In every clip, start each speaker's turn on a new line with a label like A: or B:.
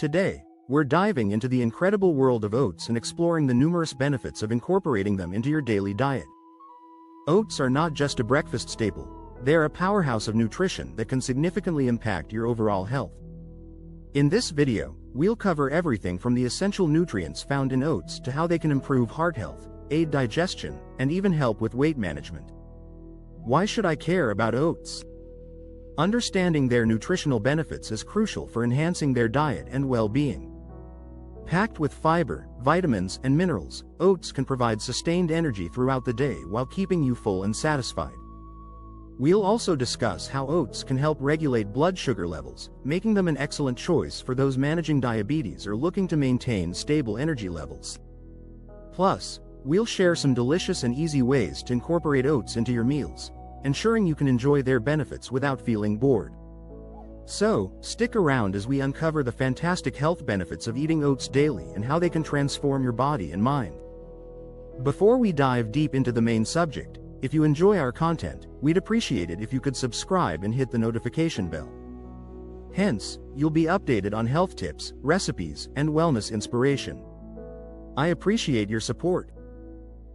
A: Today, we're diving into the incredible world of oats and exploring the numerous benefits of incorporating them into your daily diet. Oats are not just a breakfast staple, they're a powerhouse of nutrition that can significantly impact your overall health. In this video, we'll cover everything from the essential nutrients found in oats to how they can improve heart health, aid digestion, and even help with weight management. Why should I care about oats? Understanding their nutritional benefits is crucial for enhancing their diet and well-being. Packed with fiber, vitamins, and minerals, oats can provide sustained energy throughout the day while keeping you full and satisfied. We'll also discuss how oats can help regulate blood sugar levels, making them an excellent choice for those managing diabetes or looking to maintain stable energy levels. Plus, we'll share some delicious and easy ways to incorporate oats into your meals, ensuring you can enjoy their benefits without feeling bored. So, stick around as we uncover the fantastic health benefits of eating oats daily and how they can transform your body and mind. Before we dive deep into the main subject, if you enjoy our content, we'd appreciate it if you could subscribe and hit the notification bell. Hence, you'll be updated on health tips, recipes, and wellness inspiration. I appreciate your support.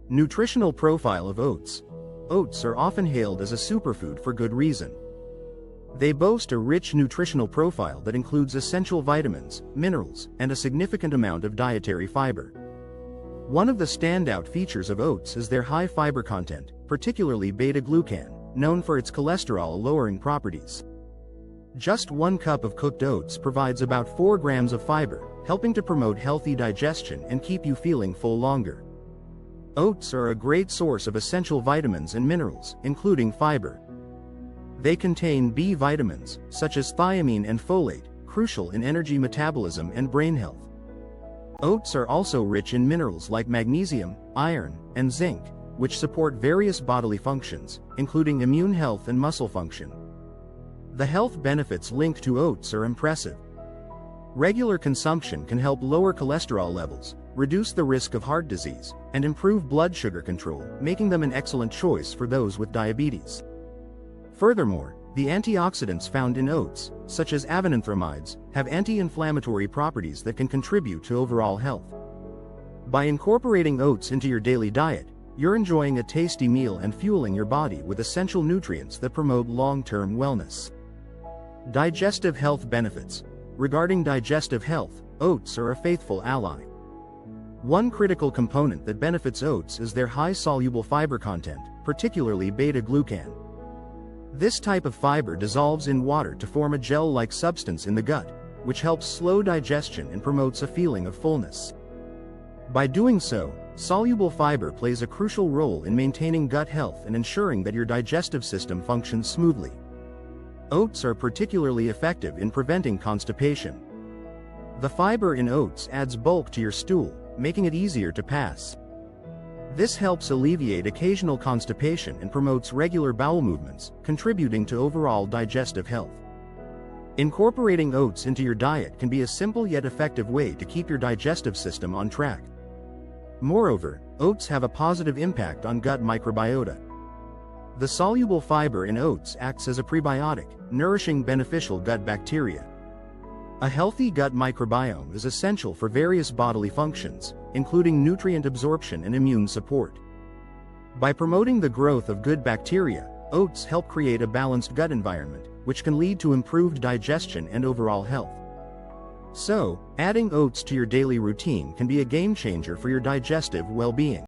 A: Nutritional profile of oats. Oats are often hailed as a superfood for good reason. They boast a rich nutritional profile that includes essential vitamins, minerals, and a significant amount of dietary fiber. One of the standout features of oats is their high fiber content, particularly beta-glucan, known for its cholesterol-lowering properties. Just 1 cup of cooked oats provides about 4 grams of fiber, helping to promote healthy digestion and keep you feeling full longer. Oats are a great source of essential vitamins and minerals, including fiber. They contain B vitamins, such as thiamine and folate, crucial in energy metabolism and brain health. Oats are also rich in minerals like magnesium, iron, and zinc, which support various bodily functions, including immune health and muscle function. The health benefits linked to oats are impressive. Regular consumption can help lower cholesterol levels, reduce the risk of heart disease, and improve blood sugar control, making them an excellent choice for those with diabetes. Furthermore, the antioxidants found in oats, such as avenanthramides, have anti-inflammatory properties that can contribute to overall health. By incorporating oats into your daily diet, you're enjoying a tasty meal and fueling your body with essential nutrients that promote long-term wellness. Digestive health benefits. Regarding digestive health, oats are a faithful ally. One critical component that benefits oats is their high soluble fiber content, particularly beta-glucan. This type of fiber dissolves in water to form a gel-like substance in the gut, which helps slow digestion and promotes a feeling of fullness. By doing so, soluble fiber plays a crucial role in maintaining gut health and ensuring that your digestive system functions smoothly. Oats are particularly effective in preventing constipation. The fiber in oats adds bulk to your stool, making it easier to pass. This helps alleviate occasional constipation and promotes regular bowel movements, contributing to overall digestive health. Incorporating oats into your diet can be a simple yet effective way to keep your digestive system on track. Moreover, oats have a positive impact on gut microbiota. The soluble fiber in oats acts as a prebiotic, nourishing beneficial gut bacteria. A healthy gut microbiome is essential for various bodily functions, including nutrient absorption and immune support. By promoting the growth of good bacteria, oats help create a balanced gut environment, which can lead to improved digestion and overall health. So, adding oats to your daily routine can be a game changer for your digestive well-being.